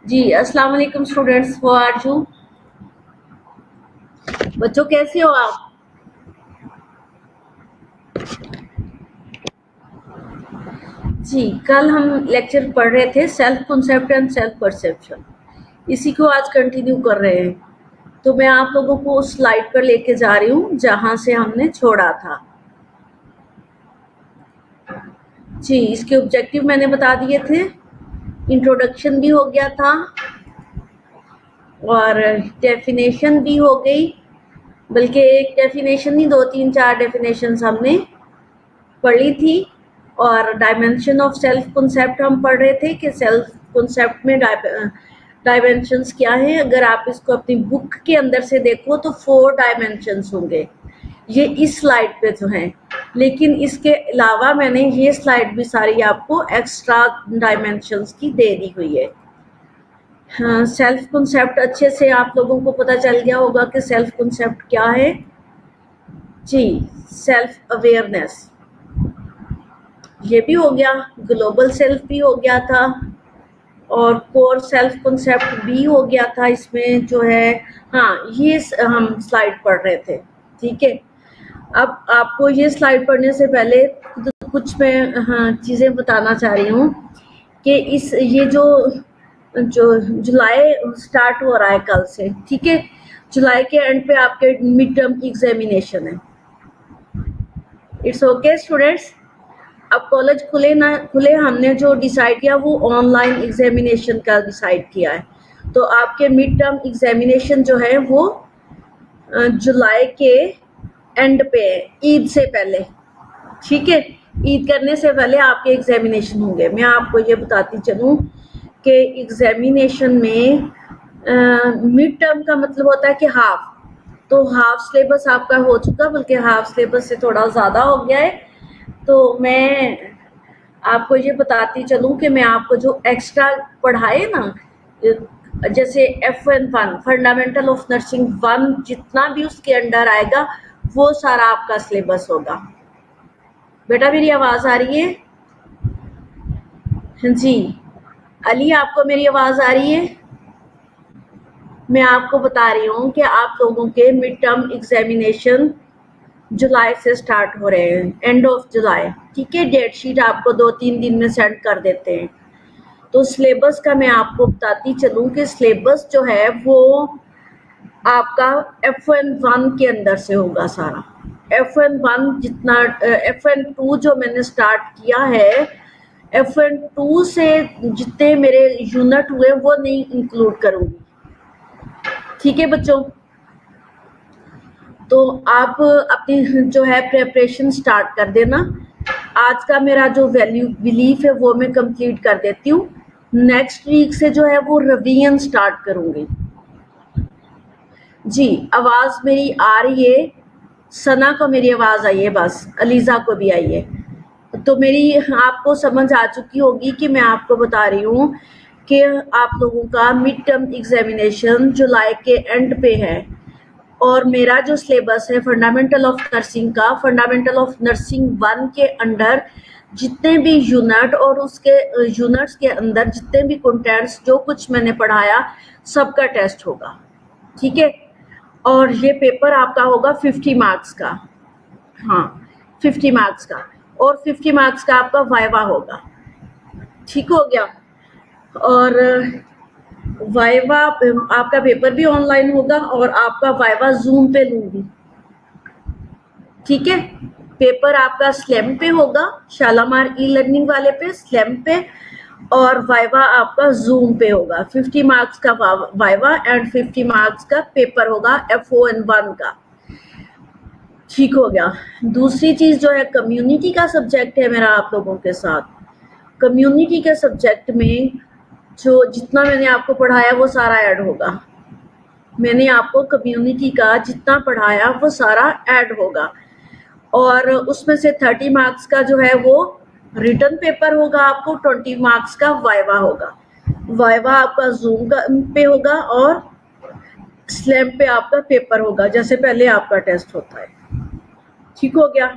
जी अस्सलाम वालेकुम students, how are you? बच्चों कैसे हो आप? जी कल हम लेक्चर पढ़ रहे थे self concept and self perception. इसी को आज कंटिन्यू कर रहे हैं। तो मैं आप लोगों को उस स्लाइड पर लेके जा रही हूँ जहाँ से हमने छोड़ा था। जी इसके ऑब्जेक्टिव मैंने बता दिए थे, इंट्रोडक्शन भी हो गया था और डेफिनेशन भी हो गई, बल्कि एक डेफिनेशन नहीं, दो तीन चार डेफिनेशंस हमने पढ़ी थी। और डायमेंशन ऑफ सेल्फ कॉन्सेप्ट हम पढ़ रहे थे कि सेल्फ कॉन्सेप्ट में डायमेंशंस क्या है। अगर आप इसको अपनी बुक के अंदर से देखो तो 4 डायमेंशंस होंगे, ये इस स्लाइड पे जो हैं। लेकिन इसके अलावा मैंने ये स्लाइड भी सारी आपको एक्स्ट्रा डायमेंशंस की दे दी हुई है। हाँ, सेल्फ कॉन्सेप्ट अच्छे से आप लोगों को पता चल गया होगा कि सेल्फ कॉन्सेप्ट क्या है। जी सेल्फ अवेयरनेस ये भी हो गया, ग्लोबल सेल्फ भी हो गया था और कोर सेल्फ कॉन्सेप्ट भी हो गया था। इसमें जो है, हाँ ये हम स्लाइड पढ़ रहे थे, ठीक है। अब आपको ये स्लाइड पढ़ने से पहले कुछ मैं हाँ चीज़ें बताना चाह रही हूँ कि ये जो जुलाई स्टार्ट हो रहा है कल से, ठीक है। जुलाई के एंड पे आपके मिड टर्म एग्जामिनेशन है। It's okay students. अब कॉलेज खुले ना खुले, हमने जो डिसाइड किया वो ऑनलाइन एग्जामिनेशन का डिसाइड किया है। तो आपके मिड टर्म एग्जामिनेशन जो है वो जुलाई के एंड पे है, ईद से पहले, ठीक है। ईद करने से पहले आपके एग्जामिनेशन होंगे। मैं आपको ये बताती चलूँ कि एग्जामिनेशन में मिड टर्म का मतलब होता है कि हाफ, तो हाफ सिलेबस आपका हो चुका, बल्कि हाफ सिलेबस से थोड़ा ज़्यादा हो गया है। तो मैं आपको ये बताती चलूँ कि मैं आपको जो एक्स्ट्रा पढ़ाए ना, जैसे F1 फंडामेंटल ऑफ नर्सिंग 1, जितना भी उसके अंडर आएगा वो सारा आपका सिलेबस होगा। बेटा मेरी आवाज़ आ रही है? जी अली, आपको मेरी आवाज़ आ रही है? मैं आपको बता रही हूँ कि आप लोगों के मिड टर्म एग्जामिनेशन जुलाई से स्टार्ट हो रहे हैं, एंड ऑफ जुलाई, ठीक है। डेट शीट आपको 2-3 दिन में सेंड कर देते हैं। तो सिलेबस का मैं आपको बताती चलूँ कि सिलेबस जो है वो आपका F1 के अंदर से होगा सारा। F1 जितना, F2 जो मैंने स्टार्ट किया है, F2 से जितने मेरे यूनिट हुए वो नहीं इंक्लूड करूँगी, ठीक है बच्चों। तो आप अपनी जो है प्रेपरेशन स्टार्ट कर देना। आज का मेरा जो वैल्यू बिलीफ है वो मैं कंप्लीट कर देती हूँ। नेक्स्ट वीक से जो है वो रिवीजन स्टार्ट करूँगी। जी आवाज़ मेरी आ रही है? सना को मेरी आवाज़ आई है, बस अलीज़ा को भी आई है। तो मेरी आपको समझ आ चुकी होगी कि मैं आपको बता रही हूँ कि आप लोगों का मिड टर्म एग्जामिनेशन जुलाई के एंड पे है। और मेरा जो सिलेबस है फंडामेंटल ऑफ नर्सिंग का, फंडामेंटल ऑफ नर्सिंग 1 के अंडर जितने भी यूनिट और उसके यूनिट्स के अंदर जितने भी कंटेंट्स जो कुछ मैंने पढ़ाया सबका टेस्ट होगा, ठीक है। और ये पेपर आपका होगा 50 मार्क्स का, हाँ 50 मार्क्स का, और 50 मार्क्स का आपका वाइवा होगा, ठीक हो गया। और वाइवा आपका पेपर भी ऑनलाइन होगा और आपका वाइवा जूम पे लूंगी, ठीक है। पेपर आपका स्लैम पे होगा, शालामार ई लर्निंग वाले पे स्लैम पे, और वाइवा आपका जूम पे होगा। 50 मार्क्स का वाइवा एंड 50 मार्क्स का पेपर होगा F1 का, ठीक हो गया। दूसरी चीज जो है कम्युनिटी का सब्जेक्ट है मेरा आप लोगों के साथ। कम्युनिटी के सब्जेक्ट में जो जितना मैंने आपको पढ़ाया वो सारा ऐड होगा। मैंने आपको कम्युनिटी का जितना पढ़ाया वो सारा ऐड होगा। और उसमें से 30 मार्क्स का जो है वो रिटन पेपर होगा, आपको 20 मार्क्स का वाइवा होगा। वाइवा आपका जूम पे होगा और स्लैम पे आपका पेपर होगा, जैसे पहले आपका टेस्ट होता है, ठीक हो गया।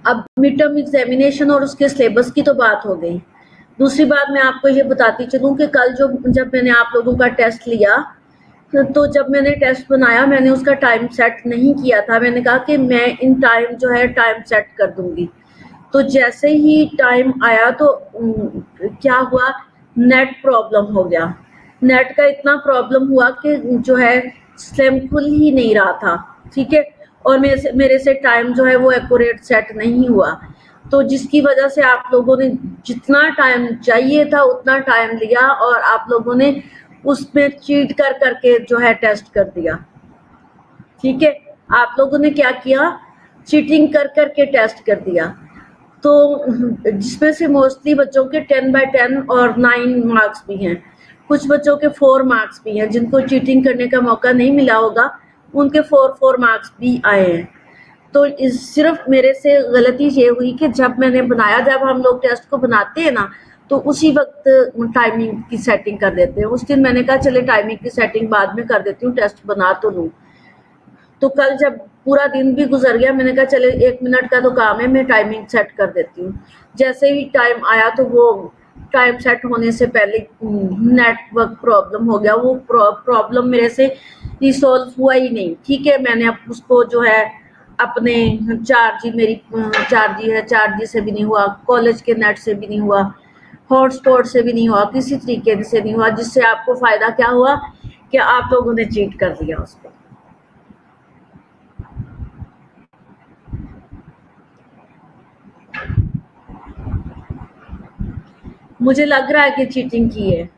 अब मिड टर्म एग्जामिनेशन और उसके सिलेबस की तो बात हो गई। दूसरी बात मैं आपको ये बताती चलूँ कि कल जब मैंने आप लोगों का टेस्ट लिया, तो जब मैंने टेस्ट बनाया मैंने उसका टाइम सेट नहीं किया था। मैंने कहा कि मैं इन टाइम जो है टाइम सेट कर दूंगी। तो जैसे ही टाइम आया तो क्या हुआ, नेट प्रॉब्लम हो गया। नेट का इतना प्रॉब्लम हुआ कि जो है स्लैम खुल ही नहीं रहा था, ठीक है। और मेरे से टाइम जो है वो एक्यूरेट सेट नहीं हुआ, तो जिसकी वजह से आप लोगों ने जितना टाइम चाहिए था उतना टाइम लिया और आप लोगों ने उसमें चीट कर करके जो है टेस्ट कर दिया, ठीक है। आप लोगों ने क्या किया, चीटिंग कर करके टेस्ट कर दिया। तो जिसमें से मोस्टली बच्चों के 10/10 और 9 मार्क्स भी हैं, कुछ बच्चों के 4 मार्क्स भी हैं। जिनको चीटिंग करने का मौका नहीं मिला होगा उनके 4 मार्क्स भी आए हैं। तो सिर्फ मेरे से गलती ये हुई कि जब मैंने बनाया, जब हम लोग टेस्ट को बनाते हैं ना तो उसी वक्त टाइमिंग की सेटिंग कर देते हैं। उस दिन मैंने कहा चले टाइमिंग की सेटिंग बाद में कर देती हूँ, टेस्ट बना तो लूँ। तो कल जब पूरा दिन भी गुजर गया, मैंने कहा चले 1 मिनट का तो काम है, मैं टाइमिंग सेट कर देती हूँ। जैसे ही टाइम आया तो वो टाइम सेट होने से पहले नेटवर्क प्रॉब्लम हो गया। वो प्रॉब्लम मेरे से रिसॉल्व हुआ ही नहीं, ठीक है। मैंने अब उसको जो है अपने मेरी 4G है, 4G से भी नहीं हुआ, कॉलेज के नेट से भी नहीं हुआ, हॉटस्पॉट से भी नहीं हुआ, किसी तरीके से नहीं हुआ। जिससे आपको फायदा क्या हुआ कि आप लोगों ने चीट कर दिया उसको। मुझे लग रहा है कि चीटिंग की है।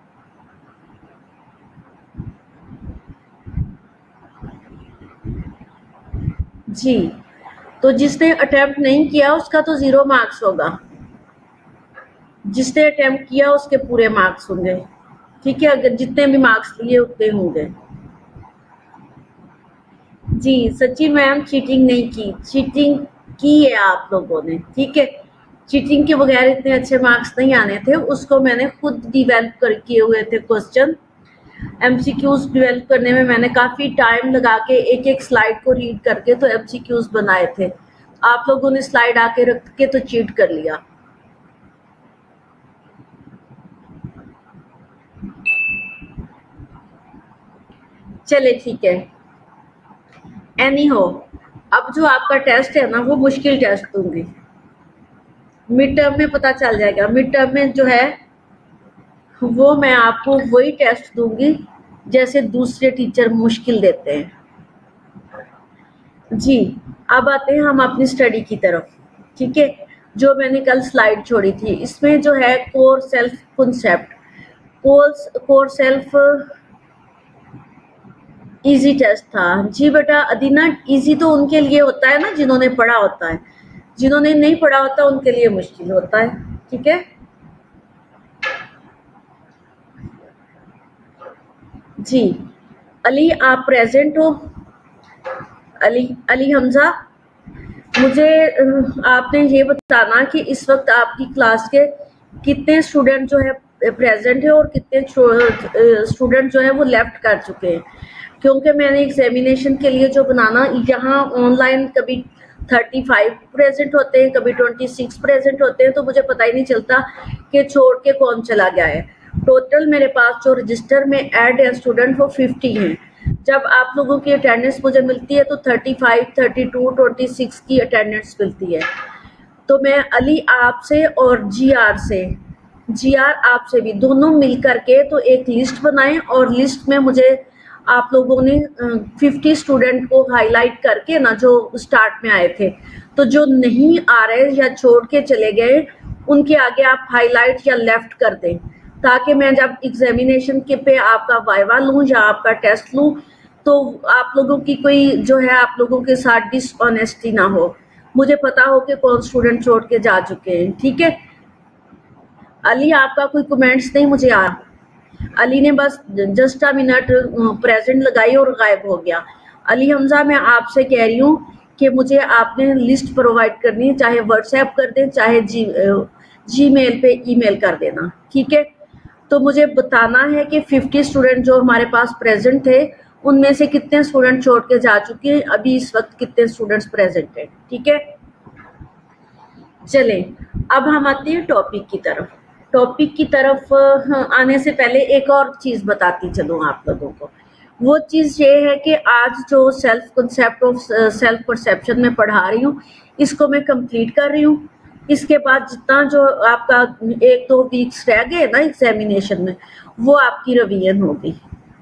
जी, तो जिसने अटेम्प्ट नहीं किया उसका तो 0 मार्क्स होगा, जिसने अटेम्प्ट किया उसके पूरे मार्क्स होंगे, ठीक है। अगर जितने भी मार्क्स लिए उतने होंगे। जी सच्ची मैम, चीटिंग नहीं की, चीटिंग की है आप लोगों ने, ठीक है। चीटिंग के बगैर इतने अच्छे मार्क्स नहीं आने थे। उसको मैंने खुद डिवेल्प कर किए हुए थे क्वेश्चन। एमसीक्यूज डिवेल्प करने में मैंने काफ़ी टाइम लगा के एक एक स्लाइड को रीड करके तो एमसीक्यूज बनाए थे। आप लोगों ने स्लाइड आके रख के तो चीट कर लिया। चले ठीक है, एनी हो। अब जो आपका टेस्ट है ना वो मुश्किल टेस्ट दूंगी। मिड टर्म में पता चल जाएगा। मिड टर्म में जो है वो मैं आपको वही टेस्ट दूंगी जैसे दूसरे टीचर मुश्किल देते हैं। जी, अब आते हैं हम अपनी स्टडी की तरफ, ठीक है। जो मैंने कल स्लाइड छोड़ी थी इसमें जो है core self concept, core self easy test था। जी बेटा अदीना, इजी तो उनके लिए होता है ना जिन्होंने पढ़ा होता है, जिन्होंने नहीं पढ़ा होता उनके लिए मुश्किल होता है, ठीक है। जी अली, आप प्रेजेंट हो? अली हमजा, मुझे आपने ये बताना कि इस वक्त आपकी क्लास के कितने स्टूडेंट जो है प्रेजेंट है और कितने स्टूडेंट जो है वो लेफ्ट कर चुके हैं। क्योंकि मैंने एग्जामिनेशन के लिए जो बनाना, यहाँ ऑनलाइन कभी 35 प्रेजेंट होते हैं, कभी 26 प्रेजेंट होते हैं, तो मुझे पता ही नहीं चलता कि छोड़ के कौन चला गया है। टोटल मेरे पास जो रजिस्टर में ऐड है स्टूडेंट वो 50 हैं। जब आप लोगों की अटेंडेंस मुझे मिलती है तो 35, 32, 26 की अटेंडेंस मिलती है। तो मैं अली आपसे और जीआर आपसे भी दोनों मिल करके तो एक लिस्ट बनाएं और लिस्ट में मुझे आप लोगों ने 50 स्टूडेंट को हाईलाइट करके ना, जो स्टार्ट में आए थे, तो जो नहीं आ रहे या छोड़ के चले गए उनके आगे आप हाईलाइट या लेफ्ट कर दें, ताकि मैं जब एग्जामिनेशन के पे आपका वाइवा लूँ या आपका टेस्ट लूँ तो आप लोगों की कोई जो है आप लोगों के साथ डिसऑनेस्टी ना हो, मुझे पता हो कि कौन स्टूडेंट छोड़ के जा चुके हैं, ठीक है। अली आपका कोई कमेंट्स नहीं मुझे आ, अली ने बस जस्ट अ मिनट प्रेजेंट लगाई और गायब हो गया। अली हमजा, मैं आपसे कह रही हूँ कि मुझे आपने लिस्ट प्रोवाइड करनी है, चाहे व्हाट्सएप कर दें चाहे जीमेल पे ईमेल कर देना, ठीक है। तो मुझे बताना है कि 50 स्टूडेंट जो हमारे पास प्रेजेंट थे उनमें से कितने स्टूडेंट छोड़ के जा चुके हैं, अभी इस वक्त कितने स्टूडेंट्स प्रेजेंट हैं, ठीक है। चलें अब हम आते हैं टॉपिक की तरफ। टॉपिक की तरफ आने से पहले एक और चीज़ बताती चलूँ आप लोगों को। वो चीज़ ये है कि आज जो self concept of self perception में पढ़ा रही हूँ, इसको मैं कंप्लीट कर रही हूँ। इसके बाद जितना जो आपका 1-2 वीक्स रह गए ना एग्जामिनेशन में, वो आपकी रिवीजन होगी,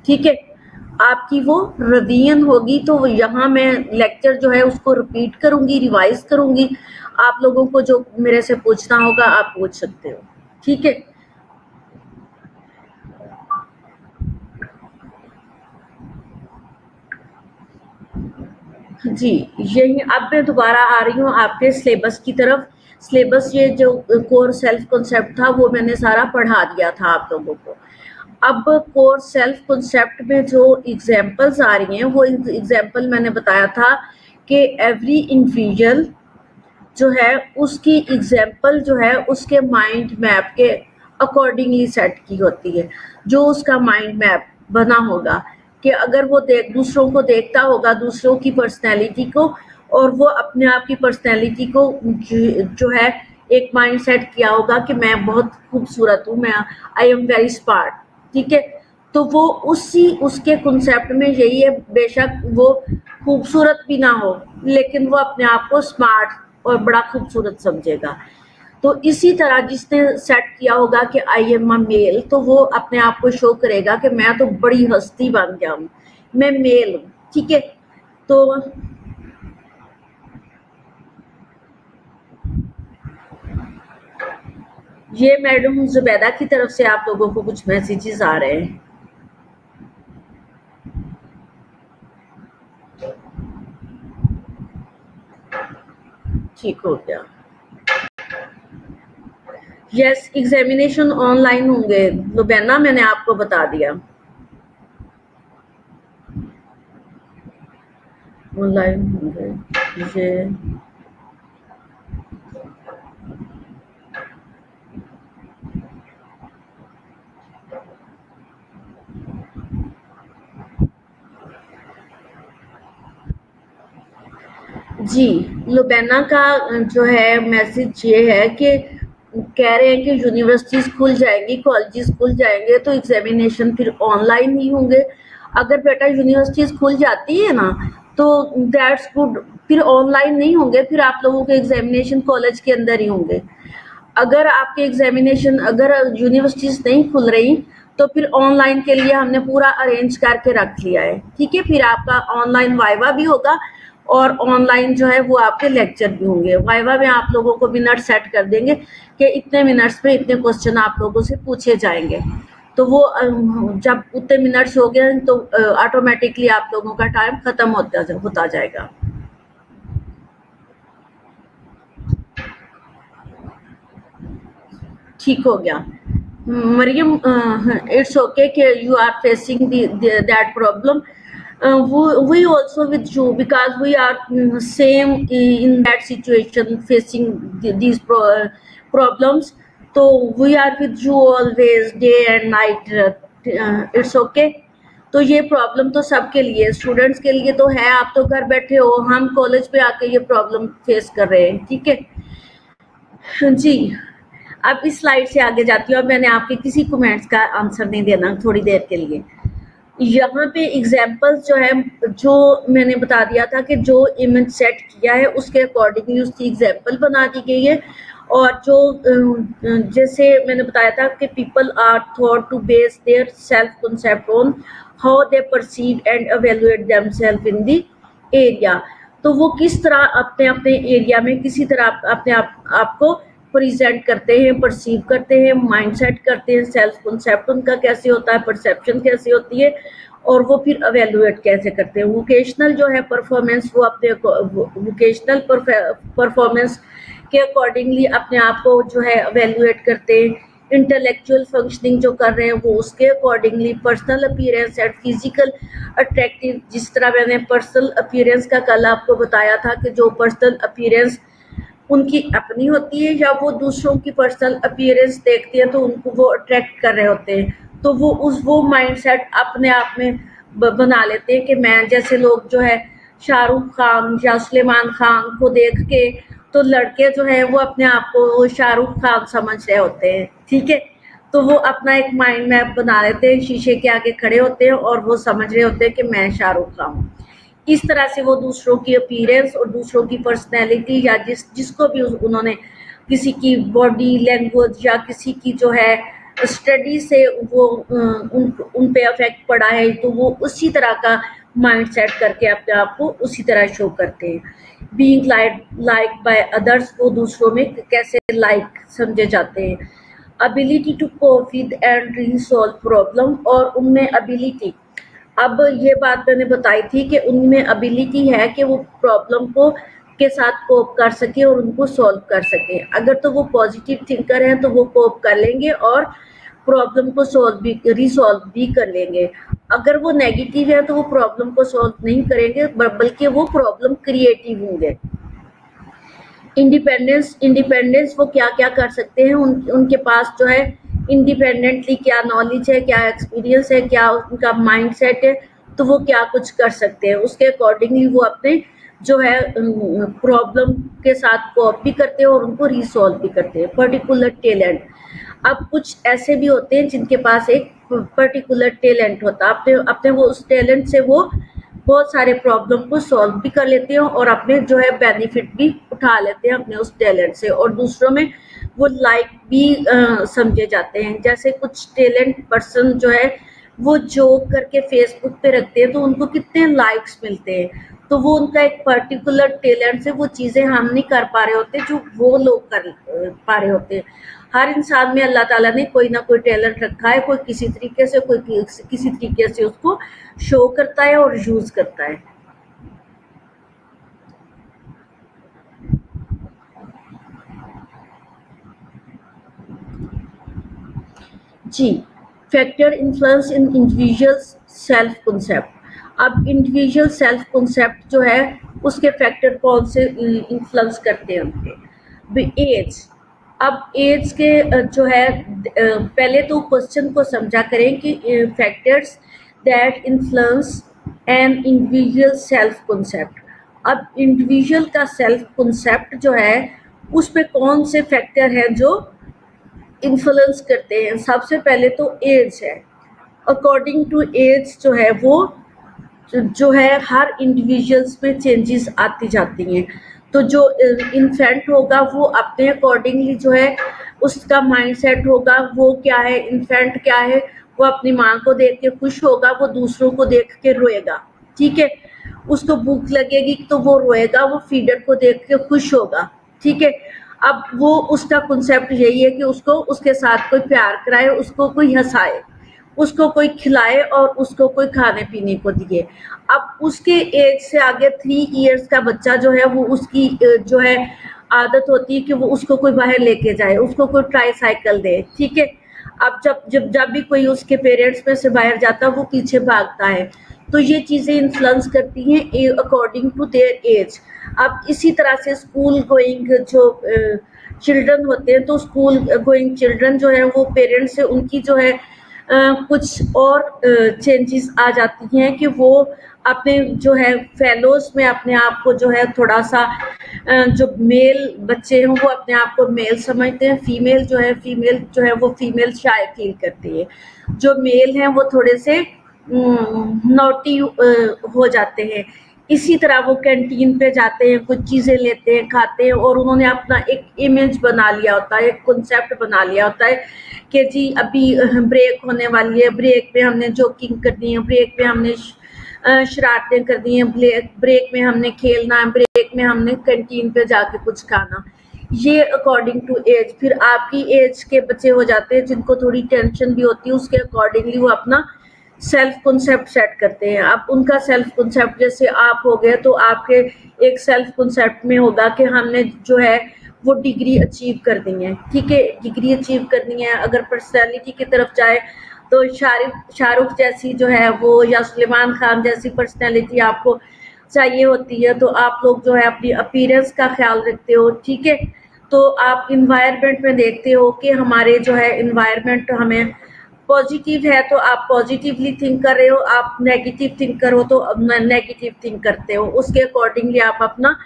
ठीक है। आपकी वो रिवीजन होगी, तो यहाँ मैं लेक्चर जो है उसको रिपीट करूँगी, रिवाइज करूँगी। आप लोगों को जो मेरे से पूछना होगा आप पूछ सकते हो, ठीक है। जी, यही अब मैं दोबारा आ रही हूँ आपके सिलेबस की तरफ। सिलेबस ये जो कोर सेल्फ कॉन्सेप्ट था वो मैंने सारा पढ़ा दिया था आप लोगों को। अब कोर सेल्फ कॉन्सेप्ट में जो एग्जांपल्स आ रही हैं वो एग्जांपल मैंने बताया था कि एवरी इंडिविजुअल जो है उसकी एग्जांपल जो है उसके माइंड मैप के अकॉर्डिंगली सेट की होती है। जो उसका माइंड मैप बना होगा कि अगर वो दूसरों को देखता होगा, दूसरों की पर्सनैलिटी को, और वो अपने आप की पर्सनैलिटी को जो है एक माइंड सेट किया होगा कि मैं बहुत खूबसूरत हूँ, मैं आई एम वेरी स्मार्ट, ठीक है। तो वो उसके कॉन्सेप्ट में यही है, बेशक वो खूबसूरत भी ना हो लेकिन वो अपने आप को स्मार्ट और बड़ा खूबसूरत समझेगा। तो इसी तरह जिसने सेट किया होगा कि आई एम अ मेल, तो वो अपने आप को शो करेगा कि मैं तो बड़ी हस्ती बन गया हूँ, मैं मेल हूँ, ठीक है। तो ये मैडम जुबैदा की तरफ से आप लोगों को कुछ मैसेजेस आ रहे हैं। ठीक हो गया। यस, एग्जामिनेशन ऑनलाइन होंगे लुबैना, मैंने आपको बता दिया ऑनलाइन होंगे ये। जी, लुबैना का जो है मैसेज ये है कि कह रहे हैं कि यूनिवर्सिटीज खुल जाएंगी, कॉलेजेस खुल जाएंगे तो एग्जामिनेशन फिर ऑनलाइन ही होंगे। अगर बेटा यूनिवर्सिटीज खुल जाती है ना तो दैट्स गुड, फिर ऑनलाइन नहीं होंगे, फिर आप लोगों के एग्जामिनेशन कॉलेज के अंदर ही होंगे। अगर आपके एग्जामिनेशन अगर यूनिवर्सिटीज नहीं खुल रही तो फिर ऑनलाइन के लिए हमने पूरा अरेंज करके रख लिया है, ठीक है। फिर आपका ऑनलाइन वाइवा भी होगा और ऑनलाइन जो है वो आपके लेक्चर भी होंगे। वाइवा में आप लोगों को मिनट सेट कर देंगे कि इतने मिनट्स में इतने क्वेश्चन आप लोगों से पूछे जाएंगे। तो वो जब उतने मिनट्स हो गए तो ऑटोमेटिकली आप लोगों का टाइम खत्म होता जाएगा। ठीक हो गया मरियम, इट्स ओके कि you are facing that problem. We also with you because we are same in that situation, facing these problems. So we are with you always, day and night. It's okay. तो ये problem तो सबके लिए, students के लिए तो है। आप तो घर बैठे हो, हम कॉलेज पे आके ये प्रॉब्लम फेस कर रहे हैं, ठीक है जी। अब इस स्लाइड से आगे जाती हूँ। अब मैंने आपके किसी कमेंट्स का आंसर नहीं देना थोड़ी देर के लिए। यहाँ पे एग्जाम्पल्स जो है, जो मैंने बता दिया था कि जो इमेज सेट किया है उसके अकॉर्डिंगली उसकी एग्जाम्पल बना दी गई है। और जो जैसे मैंने बताया था कि people are thought to base their self concept on how they perceive and evaluate themselves in the area. तो वो किस तरह अपने अपने एरिया में किसी तरह अपने आपको प्रेजेंट करते हैं, परसीव करते हैं, माइंडसेट करते हैं, सेल्फ कॉन्सेप्ट उनका कैसे होता है, परसेप्शन कैसे होती है, और वो फिर एवेलुएट कैसे करते हैं। वोकेशनल जो है परफॉर्मेंस, वो अपने वोकेशनल परफॉर्मेंस के अकॉर्डिंगली अपने आप को जो है एवेलुएट करते हैं। इंटेलेक्चुअल फंक्शनिंग जो कर रहे हैं वो उसके accordingly. Personal appearance and physical attractive, जिस तरह मैंने पर्सनल अपीयरेंस का कल आपको बताया था कि जो पर्सनल अपीयरेंस उनकी अपनी होती है या वो दूसरों की पर्सनल अपीयरेंस देखते हैं तो उनको वो अट्रैक्ट कर रहे होते हैं, तो वो माइंडसेट अपने आप में बना लेते हैं कि मैं, जैसे लोग जो है शाहरुख खान या सलमान खान को देख के तो लड़के जो है वो अपने आप को शाहरुख खान समझ रहे होते हैं, ठीक है। तो वो अपना एक माइंड मैप बना लेते हैं, शीशे के आगे खड़े होते हैं और वो समझ रहे होते हैं कि मैं शाहरुख खान हूँ। इस तरह से वो दूसरों की अपीयरेंस और दूसरों की पर्सनैलिटी या जिसको भी उन्होंने किसी की बॉडी लैंग्वेज या किसी की जो है स्टडी से वो उन पे अफेक्ट पड़ा है, तो वो उसी तरह का माइंड सेट करके अपने आप को उसी तरह शो करते हैं। बीइंग लाइक बाय अदर्स, वो दूसरों में कैसे लाइक समझे जाते हैं। Ability to cope with and resolve problem, और उनमें एबिलिटी, अब ये बात मैंने बताई थी कि उनमें एबिलिटी है कि वो प्रॉब्लम को के साथ कोप कर सके और उनको सॉल्व कर सके। अगर तो वो पॉजिटिव थिंकर हैं तो वो कोप कर लेंगे और प्रॉब्लम को रिसॉल्व भी कर लेंगे। अगर वो नेगेटिव है तो वो प्रॉब्लम को सॉल्व नहीं करेंगे बल्कि वो प्रॉब्लम क्रिएटिव होंगे। इंडिपेंडेंस वो क्या क्या कर सकते हैं, उनके पास जो है इंडिपेंडेंटली क्या नॉलेज है, क्या एक्सपीरियंस है, क्या उनका माइंड सेट है, तो वो क्या कुछ कर सकते हैं। उसके अकॉर्डिंगली वो अपने जो है प्रॉब्लम के साथ कोप भी करते हैं और उनको रिसॉल्व भी करते हैं। पर्टिकुलर टैलेंट, अब कुछ ऐसे भी होते हैं जिनके पास एक पर्टिकुलर टैलेंट होता है, अपने अपने वो उस टैलेंट से वो बहुत सारे प्रॉब्लम को सॉल्व भी कर लेते हैं और अपने जो है बेनिफिट भी उठा लेते हैं अपने उस टैलेंट से, और दूसरों में वो लाइक भी समझे जाते हैं। जैसे कुछ टैलेंट पर्सन जो है वो जोक करके फेसबुक पे रखते हैं तो उनको कितने लाइक्स मिलते हैं, तो वो उनका एक पर्टिकुलर टैलेंट से वो चीज़ें हम नहीं कर पा रहे होते जो वो लोग कर पा रहे होते हैं। हर इंसान में अल्लाह ताला ने कोई ना कोई टैलेंट रखा है, कोई किसी तरीके से, कोई किसी तरीके से उसको शो करता है और यूज करता है। जी, factor influence in individual self concept. अब इंडिविजुअल सेल्फ कंसेप्ट जो है उसके फैक्टर कौन से इन्फ्लुएंस करते हैं उनके। एज, अब एज के जो है पहले तो क्वेश्चन को समझा करें कि factors that influence an individual self concept. अब इंडिविजुअल का सेल्फ कंसेप्ट जो है उसमें कौन से फैक्टर हैं जो इन्फ्लुएंस करते हैं। सबसे पहले तो एज है। अकॉर्डिंग टू एज जो है वो जो है हर इंडिविजुअल्स में चेंजेस आती जाती हैं। तो जो इन्फेंट होगा वो अपने अकॉर्डिंगली जो है उसका माइंडसेट होगा, वो क्या है, इन्फेंट क्या है, वो अपनी माँ को देख के खुश होगा, वो दूसरों को देख के रोएगा, ठीक है। उसको भूख लगेगी तो वो रोएगा, वो फीडर को देख के खुश होगा, ठीक है। अब वो उसका कॉन्सेप्ट यही है कि उसको उसके साथ कोई प्यार कराए, उसको कोई हंसाए, उसको कोई खिलाए और उसको कोई खाने पीने को दिए। अब उसके एज से आगे 3 इयर्स का बच्चा जो है वो उसकी जो है आदत होती है कि वो उसको कोई बाहर लेके जाए, उसको कोई ट्राईसाइकिल दे, ठीक है। अब जब भी कोई उसके पेरेंट्स में से बाहर जाता है वो पीछे भागता है। तो ये चीज़ें इन्फ्लुएंस करती हैं अकॉर्डिंग टू देयर एज। अब इसी तरह से स्कूल गोइंग जो चिल्ड्रन होते हैं, तो स्कूल गोइंग चिल्ड्रन जो है वो पेरेंट्स से उनकी जो है कुछ और चेंजेस आ जाती हैं कि वो अपने जो है फेलोज में अपने आप को जो है थोड़ा सा जो मेल बच्चे हैं वो अपने आप को मेल समझते हैं, फीमेल जो है वो फीमेल शाय फील करती है, जो मेल हैं वो थोड़े से नोटी हो जाते हैं। इसी तरह वो कैंटीन पे जाते हैं, कुछ चीज़ें लेते हैं, खाते हैं और उन्होंने अपना एक इमेज बना लिया होता है, एक कॉन्सेप्ट बना लिया होता है कि जी अभी ब्रेक होने वाली है, ब्रेक में हमने जोकिंग करनी है, ब्रेक में हमने शरारतें करनी है, ब्रेक में हमने खेलना है, ब्रेक में हमने कैंटीन पे जाके कुछ खाना। ये अकॉर्डिंग टू एज। फिर आपकी एज के बच्चे हो जाते हैं जिनको थोड़ी टेंशन भी होती है, उसके अकॉर्डिंगली वो अपना सेल्फ कॉन्सेप्ट सेट करते हैं। अब उनका सेल्फ कॉन्सेप्ट जैसे आप हो गए तो आपके एक सेल्फ कॉन्सेप्ट में होगा कि हमने जो है वो डिग्री अचीव करनी है, ठीक है, डिग्री अचीव करनी है। अगर पर्सनैलिटी की तरफ जाए तो शाहरुख जैसी जो है वो या सलमान खान जैसी पर्सनैलिटी आपको चाहिए होती है, तो आप लोग जो है अपनी अपीयरेंस का ख्याल रखते हो, ठीक है। तो आप इन्वायरमेंट में देखते हो कि हमारे जो है इन्वायरमेंट हमें पॉजिटिव है तो आप पॉजिटिवली थिंक कर रहे हो, आप नेगेटिव थिंक करो तो नेगेटिव थिंक करते हो, उसके अकॉर्डिंगली आप अपना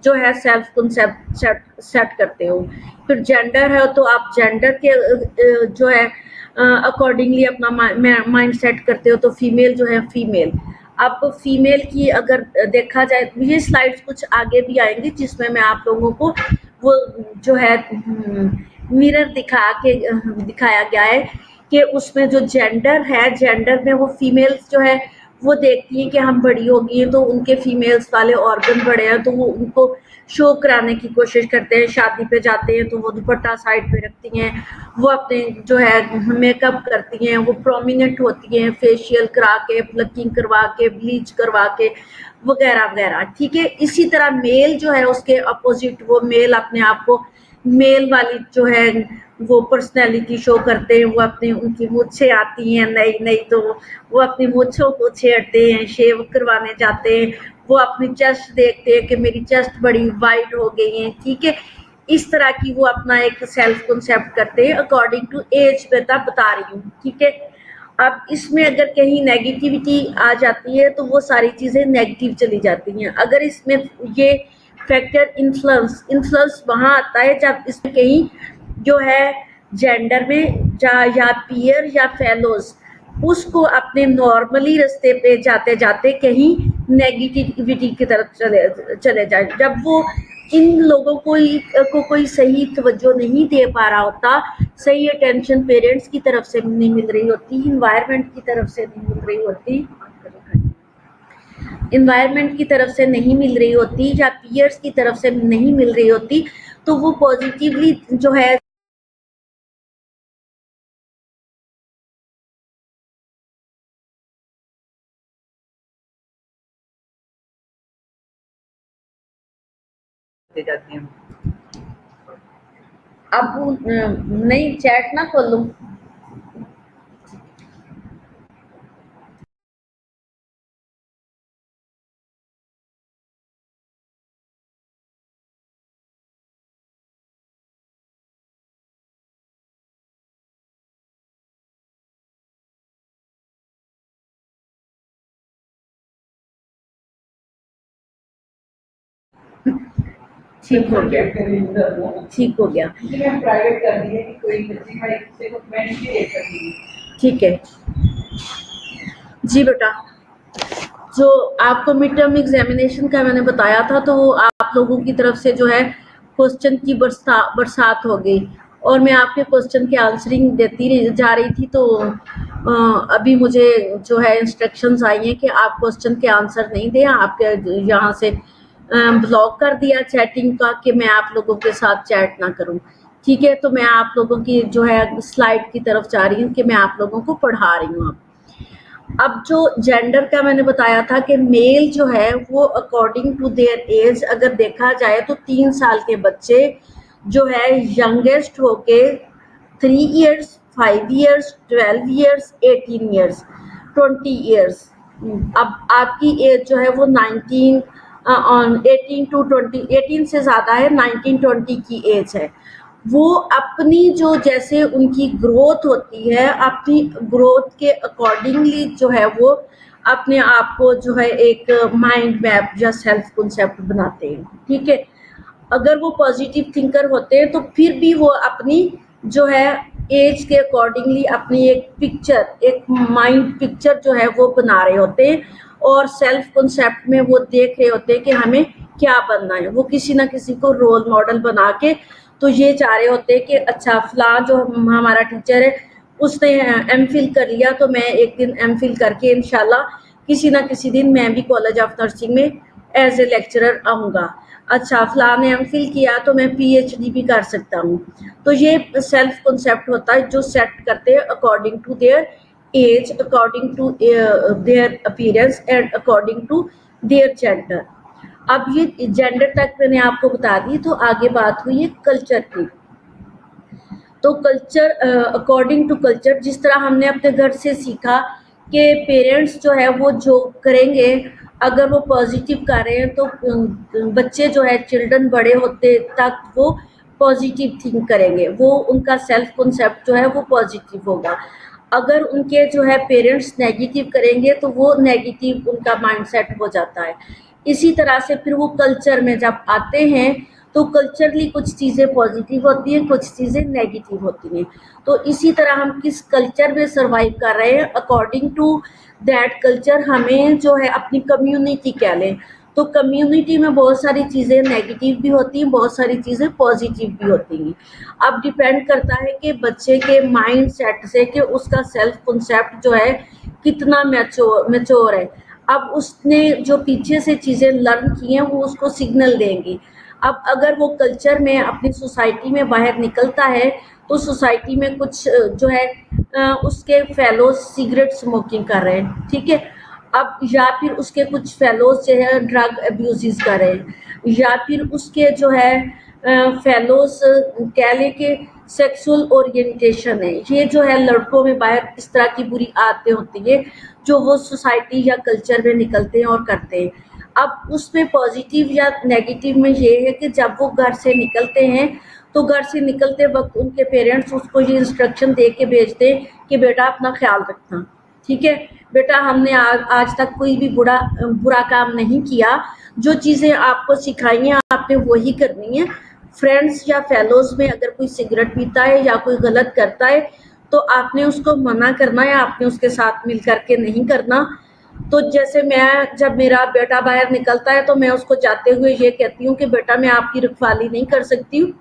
जो है सेल्फ कंसेप्ट सेट करते हो। फिर जेंडर है तो आप जेंडर के जो है अकॉर्डिंगली अपना माइंड सेट करते हो। तो फीमेल जो है फीमेल, अब फीमेल की अगर देखा जाए, ये स्लाइड्स कुछ आगे भी आएंगी जिसमें मैं आप लोगों को वो जो है मिरर दिखाया गया है कि उसमें जो जेंडर है, जेंडर में वो फीमेल्स जो है वो देखती हैं कि हम बड़ी हो गई हैं तो उनके फीमेल्स वाले ऑर्गन बड़े हैं तो वो उनको शो कराने की कोशिश करते हैं। शादी पे जाते हैं तो वो दुपट्टा साइड पे रखती हैं, वो अपने जो है मेकअप करती हैं, वो प्रोमिनेंट होती हैं, फेशियल करा के, प्लकिंग करवा के, ब्लीच करवा के वगैरह वगैरह। ठीक है, इसी तरह मेल जो है उसके अपोजिट, वो मेल अपने आप को मेल वाली जो है वो पर्सनैलिटी शो करते हैं। वो अपनी उनकी मूछें आती हैं नई नई तो वो अपनी मूछों को छेड़ते हैं, शेव करवाने जाते हैं, वो अपनी चेस्ट देखते हैं कि मेरी चेस्ट बड़ी वाइड हो गई है। ठीक है, इस तरह की वो अपना एक सेल्फ कंसेप्ट करते हैं अकॉर्डिंग टू एज बता रही हूँ। ठीक है, अब इसमें अगर कहीं नेगेटिविटी आ जाती है तो वो सारी चीज़ें नेगेटिव चली जाती हैं। अगर इसमें ये फैक्टर इन्फ्लुएंस वहाँ आता है जब इसमें कहीं जो है जेंडर में या पीयर या फेलोज उसको अपने नॉर्मली रास्ते पे जाते जाते कहीं नेगेटिविटी की तरफ चले जाए। जब वो इन लोगों को कोई सही तवज्जो नहीं दे पा रहा होता, सही अटेंशन पेरेंट्स की तरफ से नहीं मिल रही होती, इन्वायरमेंट की तरफ से नहीं मिल रही होती, इन्वायरमेंट की तरफ से नहीं मिल रही होती या पीयर्स की तरफ से नहीं मिल रही होती, तो वो पॉजिटिवली जो है जाती हैं। अब नहीं चैट ना खोलूं। ठीक हो गया, ठीक हो गया, प्राइवेट कर दिए कि कोई बच्चे का एक को मैं नहीं देख सकती। ठीक है जी बेटा, जो आपको मिड टर्म एग्जामिनेशन का मैंने बताया था तो आप लोगों की तरफ से जो है क्वेश्चन की बरसात हो गई और मैं आपके क्वेश्चन की आंसरिंग देती जा रही थी। तो अभी मुझे जो है इंस्ट्रक्शंस आई हैं कि आप क्वेश्चन के आंसर नहीं दें, आपके यहाँ से ब्लॉक कर दिया चैटिंग का कि मैं आप लोगों के साथ चैट ना करूं। ठीक है, तो मैं आप लोगों की जो है स्लाइड की तरफ जा रही हूँ कि मैं आप लोगों को पढ़ा रही हूँ। अब जो जेंडर का मैंने बताया था कि मेल जो है वो अकॉर्डिंग टू देयर एज अगर देखा जाए तो 3 साल के बच्चे जो है यंगेस्ट होके 3 years, 5 years, 12 years, 18 years, 20 years. अब आपकी एज जो है वो 18 टू 20, 18 से ज़्यादा है, 19-20 की एज है। वो अपनी जो जैसे उनकी ग्रोथ होती है, अपनी ग्रोथ के अकॉर्डिंगली जो है वो अपने आप को जो है एक माइंड मैप या सेल्फ कंसेप्ट बनाते हैं। ठीक है, अगर वो पॉजिटिव थिंकर होते हैं तो फिर भी वो अपनी जो है एज के अकॉर्डिंगली अपनी एक पिक्चर, एक माइंड पिक्चर जो है वो बना रहे होते हैं और सेल्फ कंसेप्ट में वो देख रहे होते हैं कि हमें क्या बनना है। वो किसी ना किसी को रोल मॉडल बना के तो ये चाह रहे होते हैं कि अच्छा फलां जो हमारा टीचर है उसने एमफिल कर लिया तो मैं एक दिन एमफिल करके इंशाल्लाह किसी ना किसी दिन मैं भी कॉलेज ऑफ नर्सिंग में एज ए लेक्चरर आऊँगा। अच्छा फलां ने एमफिल किया तो मैं पीएचडी भी कर सकता हूँ। तो ये सेल्फ कंसेप्ट होता है जो सेट करते हैं according to their age, according to their appearance and according to their gender. अब ये जेंडर तक मैंने आपको बता दी, तो आगे बात हुई है कल्चर की। तो कल्चर अकॉर्डिंग टू कल्चर, जिस तरह हमने अपने घर से सीखा कि पेरेंट्स जो है वो जो करेंगे अगर वो पॉजिटिव कर रहे हैं तो बच्चे जो है चिल्ड्रन बड़े होते तक वो पॉजिटिव थिंक करेंगे, वो उनका सेल्फ कॉन्सेप्ट जो है वो पॉजिटिव होगा। अगर उनके जो है पेरेंट्स नेगेटिव करेंगे तो वो नेगेटिव उनका माइंडसेट हो जाता है। इसी तरह से फिर वो कल्चर में जब आते हैं तो कल्चरली कुछ चीज़ें पॉजिटिव होती हैं, कुछ चीज़ें नेगेटिव होती हैं। तो इसी तरह हम किस कल्चर में सर्वाइव कर रहे हैं, अकॉर्डिंग टू दैट कल्चर हमें जो है अपनी कम्युनिटी कह लें। तो कम्युनिटी में बहुत सारी चीज़ें नेगेटिव भी होती हैं, बहुत सारी चीज़ें पॉजिटिव भी होती हैं। अब डिपेंड करता है कि बच्चे के माइंड सेट से कि उसका सेल्फ कॉन्सेप्ट जो है कितना मैच्योर है। अब उसने जो पीछे से चीज़ें लर्न की हैं वो उसको सिग्नल देंगी। अब अगर वो कल्चर में अपनी सोसाइटी में बाहर निकलता है तो सोसाइटी में कुछ जो है उसके फेलोज सिगरेट स्मोकिंग कर रहे हैं, ठीक है। अब या फिर उसके कुछ फेलोज जो है ड्रग अब्यूज़ कर रहे हैं, या फिर उसके जो है फेलोज कह लें कि सेक्सुअल ओरिएंटेशन है, ये जो है लड़कों में बाहर इस तरह की बुरी आदतें होती है जो वो सोसाइटी या कल्चर में निकलते हैं और करते हैं। अब उसमें पॉजिटिव या नेगेटिव में ये है कि जब वो घर से निकलते हैं तो घर से निकलते वक्त उनके पेरेंट्स उसको ये इंस्ट्रक्शन दे के भेजते हैं कि बेटा अपना ख्याल रखना, ठीक है बेटा, हमने आज तक कोई भी बुरा काम नहीं किया, जो चीज़ें आपको सिखाई हैं आपने वही करनी है। फ्रेंड्स या फेलोज में अगर कोई सिगरेट पीता है या कोई गलत करता है तो आपने उसको मना करना है, आपने उसके साथ मिल करके नहीं करना। तो जैसे मैं जब मेरा बेटा बाहर निकलता है तो मैं उसको जाते हुए ये कहती हूँ कि बेटा मैं आपकी रखवाली नहीं कर सकती हूँ,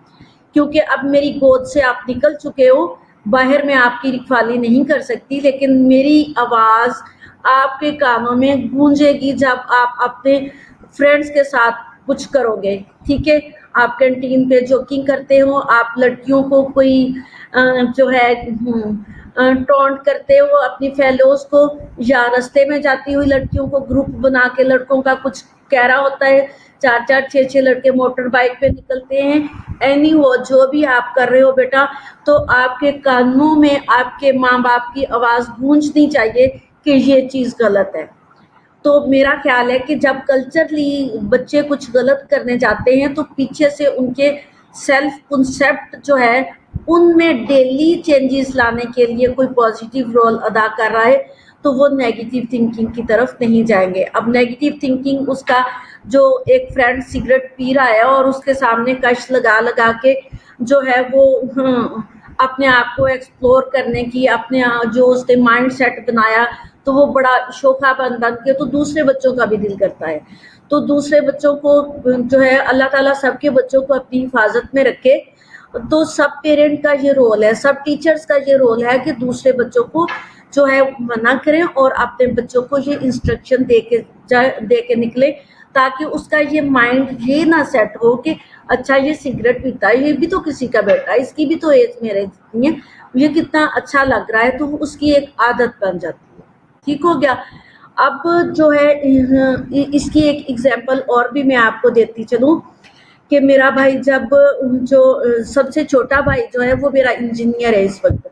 क्योंकि अब मेरी गोद से आप निकल चुके हो, बाहर मैं आपकी रखवाली नहीं कर सकती, लेकिन मेरी आवाज़ आपके कानों में गूंजेगी जब आप अपने फ्रेंड्स के साथ कुछ करोगे, ठीक है। आप कैंटीन पे जोकिंग करते हो, आप लड़कियों को कोई जो है टॉन्ट करते हो अपनी फेलोज को, या रास्ते में जाती हुई लड़कियों को ग्रुप बना के लड़कों का कुछ कह रहा होता है, 4-4 6-6 लड़के मोटर बाइक पे निकलते हैं। एनी वो जो भी आप कर रहे हो बेटा, तो आपके कानों में आपके माँ बाप की आवाज़ गूंजनी चाहिए कि ये चीज़ गलत है। तो मेरा ख्याल है कि जब कल्चरली बच्चे कुछ गलत करने जाते हैं तो पीछे से उनके सेल्फ कॉन्सेप्ट जो है उनमें डेली चेंजेस लाने के लिए कोई पॉजिटिव रोल अदा कर रहा है, तो वो नेगेटिव थिंकिंग की तरफ नहीं जाएंगे। अब नेगेटिव थिंकिंग उसका जो एक फ्रेंड सिगरेट पी रहा है और उसके सामने कश लगा लगा के जो है वो अपने आप को एक्सप्लोर करने की अपने जो उसने माइंड सेट बनाया तो वो बड़ा शोखा बन के तो दूसरे बच्चों का भी दिल करता है। तो दूसरे बच्चों को जो है अल्लाह ताला सबके बच्चों को अपनी हिफाजत में रखे। तो सब पेरेंट का ये रोल है, सब टीचर्स का ये रोल है कि दूसरे बच्चों को जो है मना करें और अपने बच्चों को ये इंस्ट्रक्शन दे के निकले, ताकि उसका ये माइंड ये ना सेट हो कि अच्छा ये सिगरेट पीता है, ये भी तो किसी का बेटा है, इसकी भी तो एज मेरे जितनी है, ये कितना अच्छा लग रहा है, तो उसकी एक आदत बन जाती है। ठीक हो गया। अब जो है इसकी एक एग्जांपल और भी मैं आपको देती चलूं कि मेरा भाई जब जो सबसे छोटा भाई जो है वो मेरा इंजीनियर है इस वक्त।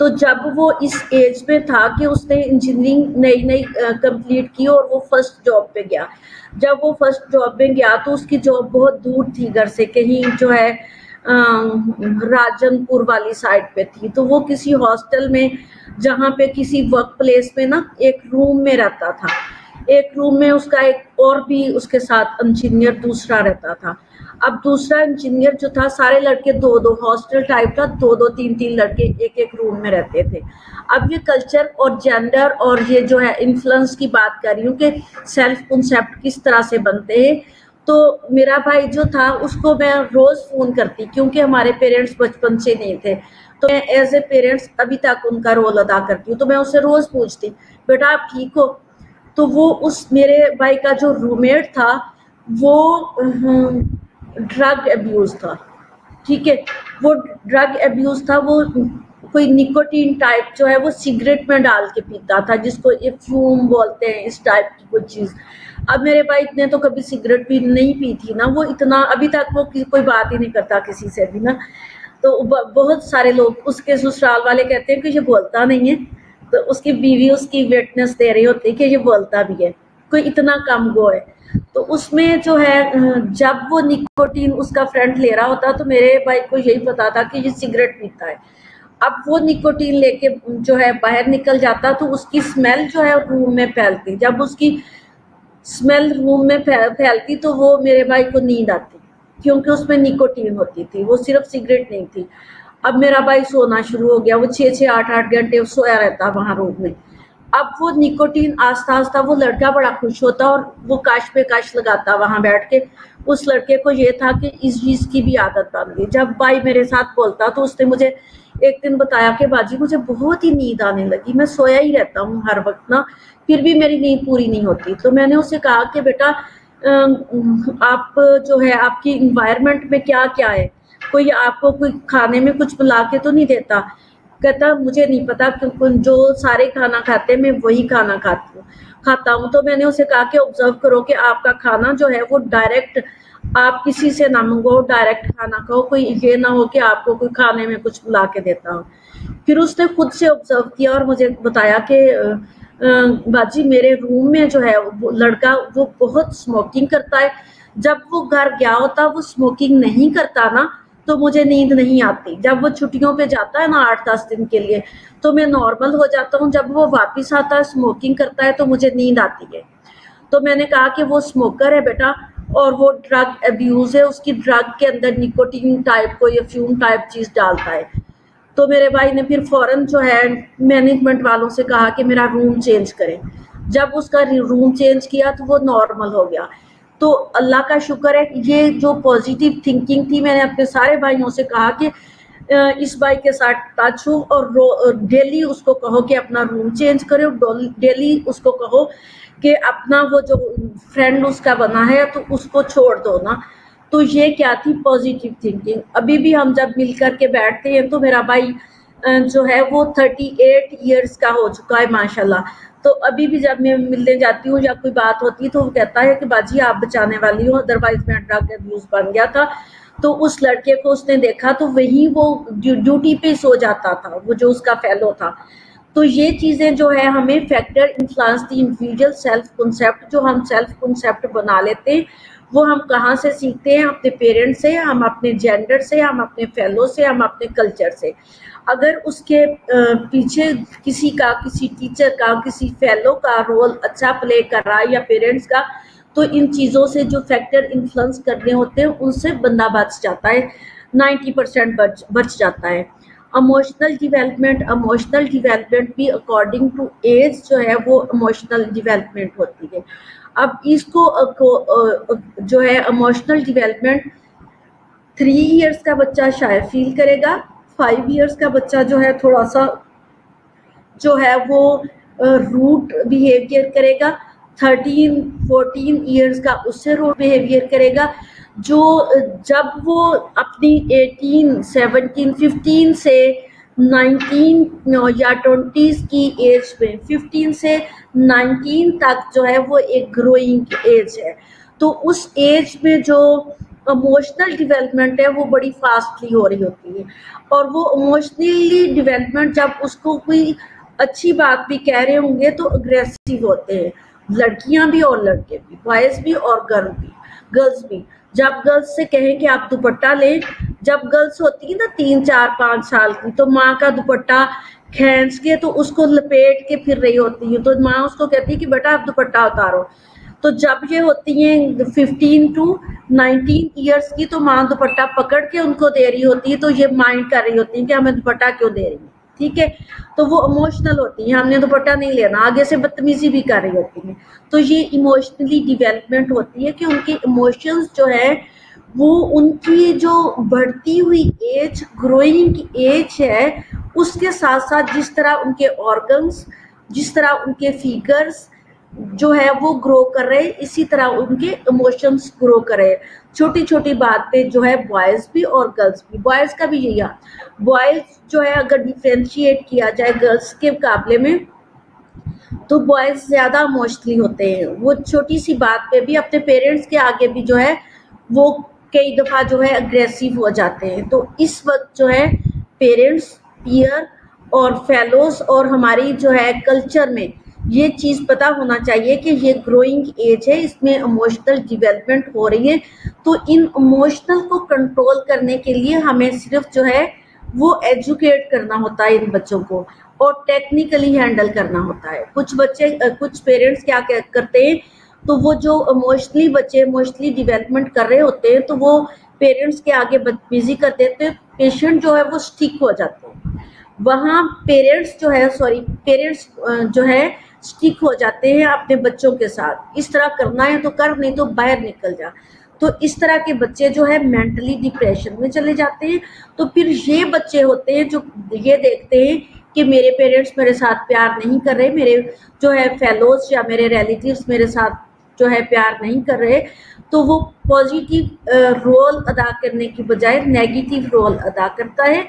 तो जब वो इस एज में था कि उसने इंजीनियरिंग नई नई कंप्लीट की और वो फर्स्ट जॉब पे गया। जब वो फर्स्ट जॉब में गया तो उसकी जॉब बहुत दूर थी घर से, कहीं जो है राजनपुर वाली साइड पे थी। तो वो किसी हॉस्टल में, जहाँ पे किसी वर्क प्लेस में ना एक रूम में रहता था, एक रूम में उसका एक और भी उसके साथ इंजीनियर दूसरा रहता था। अब दूसरा इंजीनियर जो था, सारे लड़के दो दो, हॉस्टल टाइप था, दो दो तीन तीन लड़के एक एक रूम में रहते थे। अब ये कल्चर और जेंडर और ये जो है इन्फ्लुएंस की बात कर रही हूँ कि सेल्फ कॉन्सेप्ट किस तरह से बनते हैं। तो मेरा भाई जो था उसको मैं रोज़ फ़ोन करती, क्योंकि हमारे पेरेंट्स बचपन से नहीं थे, तो मैं एज ए पेरेंट्स अभी तक उनका रोल अदा करती हूँ। तो मैं उससे रोज़ पूछती, बेटा आप ठीक हो? तो वो उस मेरे भाई का जो रूममेट था वो ड्रग एब्यूज़ था, ठीक है। वो ड्रग एब्यूज़ था, वो कोई निकोटीन टाइप जो है वो सिगरेट में डाल के पीता था, जिसको ये फ्यूम बोलते हैं, इस टाइप की कोई चीज़। अब मेरे भाई ने तो कभी सिगरेट भी नहीं पी थी ना, वो इतना अभी तक वो कोई बात ही नहीं करता किसी से भी ना। तो बहुत सारे लोग उसके ससुराल वाले कहते हैं कि ये बोलता नहीं है, तो उसकी बीवी उसकी विटनेस दे रही होती है कि ये बोलता भी है, कोई इतना कम गो है। तो उसमें जो है जब वो निकोटीन उसका फ्रेंड ले रहा होता तो मेरे भाई को यही पता था कि ये सिगरेट पीता है। अब वो निकोटीन लेके जो है बाहर निकल जाता तो उसकी स्मेल जो है रूम में फैलती। जब उसकी स्मेल रूम में फैलती तो वो मेरे भाई को नींद आती, क्योंकि उसमें निकोटीन होती थी, वो सिर्फ सिगरेट नहीं थी। अब मेरा भाई सोना शुरू हो गया, वो 6-6 8-8 घंटे सोया रहता वहां रूम में। अब वो निकोटीन आस्ता आस्ता, वो लड़का बड़ा खुश होता और वो काश पे काश लगाता वहां बैठ के। उस लड़के को ये था कि इस चीज की भी आदत बन गई। जब भाई मेरे साथ बोलता तो उसने मुझे एक दिन बताया कि बाजी मुझे बहुत ही नींद आने लगी, मैं सोया ही रहता हूँ हर वक्त ना, फिर भी मेरी नींद पूरी नहीं होती। तो मैंने उसे कहा कि बेटा आप जो है आपकी इन्वायरमेंट में क्या क्या है, कोई आपको कोई खाने में कुछ मिला के तो नहीं देता? कहता मुझे नहीं पता, क्योंकि जो सारे खाना खाते हैं मैं वही खाना खाता हूँ। तो मैंने उसे कहा कि ऑब्जर्व करो कि आपका खाना जो है वो डायरेक्ट, आप किसी से ना मंगो, डायरेक्ट खाना खाओ, कोई ये ना हो कि आपको कोई खाने में कुछ मिला के देता हो। फिर उसने खुद से ऑब्जर्व किया और मुझे बताया कि बाजी मेरे रूम में जो है वो लड़का वो बहुत स्मोकिंग करता है। जब वो घर गया होता वो स्मोकिंग नहीं करता ना तो मुझे नींद नहीं आती। जब वो छुट्टियों पे जाता है ना 8-10 दिन के लिए तो मैं नॉर्मल हो जाता हूँ। जब वो वापस आता है स्मोकिंग करता है तो मुझे नींद आती है। तो मैंने कहा कि वो स्मोकर है बेटा और वो ड्रग अब्यूज है, उसकी ड्रग के अंदर निकोटीन टाइप को या फ्यूम टाइप चीज डालता है। तो मेरे भाई ने फिर फौरन जो है मैनेजमेंट वालों से कहा कि मेरा रूम चेंज करें। जब उसका रूम चेंज किया तो वो नॉर्मल हो गया। तो अल्लाह का शुक्र है कि ये जो पॉजिटिव थिंकिंग थी, मैंने अपने सारे भाइयों से कहा कि इस भाई के साथ टच हो और डेली उसको कहो कि अपना रूम चेंज करे, डेली उसको कहो कि अपना वो जो फ्रेंड उसका बना है तो उसको छोड़ दो ना। तो ये क्या थी पॉजिटिव थिंकिंग। अभी भी हम जब मिल कर के बैठते हैं तो मेरा भाई जो है वो 38 ईयर्स का हो चुका है माशाल्लाह। तो अभी भी जब मैं मिलने जाती हूँ या कोई बात होती है तो वो कहता है कि बाजी आप बचाने वाली हो, अदरवाइज मैं ड्रग अब्यूज बन गया था। तो उस लड़के को उसने देखा तो वही वो ड्यूटी पे सो जाता था, वो जो उसका फेलो था। तो ये चीजें जो है हमें factor influence the individual self concept, जो हम सेल्फ कॉन्सेप्ट बना लेते हैं वो हम कहाँ से सीखते हैं? अपने पेरेंट्स से, हम अपने जेंडर से, हम अपने फेलो से, हम अपने कल्चर से। अगर उसके पीछे किसी का, किसी टीचर का, किसी फेलो का रोल अच्छा प्ले कर रहा है या पेरेंट्स का, तो इन चीज़ों से जो फैक्टर इन्फ्लुएंस करने होते हैं उनसे बंदा बच जाता है, 90% बच जाता है। इमोशनल डिवेलपमेंट भी अकॉर्डिंग टू एज जो है वो इमोशनल डिवेलपमेंट होती है। अब इसको जो है इमोशनल डिवेलपमेंट 3 इयर्स का बच्चा शायद फील करेगा, 5 इयर्स का बच्चा जो है थोड़ा सा जो है वो रूट बिहेवियर करेगा, 13-14 इयर्स का उससे रूट बिहेवियर करेगा। जो जब वो अपनी 18, 17, 15 से 19 या 20s की एज में, 15 से 19 तक जो है वो एक ग्रोइंग एज है। तो उस एज में जो इमोशनल डेवलपमेंट है वो बड़ी फास्टली हो रही होती है। और वो इमोशनली डेवलपमेंट जब उसको कोई अच्छी बात भी कह रहे होंगे तो अग्रेसिव होते हैं, लड़कियां भी और लड़के भी, बॉयज भी और गर्ल्स भी। जब गर्ल्स से कहें कि आप दुपट्टा लें, जब गर्ल्स होती है ना 3, 4, 5 साल की, तो माँ का दुपट्टा खींच के तो उसको लपेट के फिर रही होती है, तो माँ उसको कहती है कि बेटा आप दुपट्टा उतारो। तो जब ये होती हैं 15 to 19 ईयर्स की तो माँ दुपट्टा पकड़ के उनको दे रही होती है, तो ये माइंड कर रही होती है कि हमें दुपट्टा क्यों दे रही है, ठीक है। तो वो इमोशनल होती है, हमने दुपट्टा नहीं लेना, आगे से बदतमीजी भी कर रही होती है। तो ये इमोशनली डेवलपमेंट होती है कि उनके इमोशंस जो है वो उनकी जो बढ़ती हुई एज, ग्रोइंग एज है, उसके साथ साथ जिस तरह उनके ऑर्गन्स, जिस तरह उनके फिगर्स जो है वो ग्रो कर रहे हैं, इसी तरह उनके इमोशंस ग्रो कर रहे हैं। छोटी छोटी बात पे जो है बॉयज भी और गर्ल्स भी, बॉयज का भी यही है। बॉयज जो है अगर डिफ्रेंशिएट किया जाए गर्ल्स के मुकाबले में तो बॉयज ज्यादा इमोशनली होते हैं। वो छोटी सी बात पे भी अपने पेरेंट्स के आगे भी जो है वो कई दफा जो है अग्रेसिव हो जाते हैं। तो इस वक्त जो है पेरेंट्स, पीयर और फेलोज और हमारी जो है कल्चर में ये चीज पता होना चाहिए कि ये ग्रोइंग एज है, इसमें इमोशनल डेवलपमेंट हो रही है। तो इन इमोशनल को कंट्रोल करने के लिए हमें सिर्फ जो है वो एजुकेट करना होता है इन बच्चों को और टेक्निकली हैंडल करना होता है। कुछ बच्चे, कुछ पेरेंट्स क्या करते हैं, तो वो जो इमोशनली बच्चे इमोशनली डेवलपमेंट कर रहे होते हैं तो वो पेरेंट्स के आगे बदतमीजी कर देते हैं, पेशेंट जो है वो स्टिक हो जाते हैं। वहाँ पेरेंट्स जो है स्टिक हो जाते हैं अपने बच्चों के साथ, इस तरह करना है तो कर, नहीं तो बाहर निकल जा। तो इस तरह के बच्चे जो है मेंटली डिप्रेशन में चले जाते हैं। तो फिर ये बच्चे होते हैं जो ये देखते हैं कि मेरे पेरेंट्स मेरे साथ प्यार नहीं कर रहे, मेरे जो है फेलोज या मेरे रिलेटिव्स मेरे साथ जो है प्यार नहीं कर रहे, तो वो पॉजिटिव रोल अदा करने की बजाय नेगेटिव रोल अदा करता है,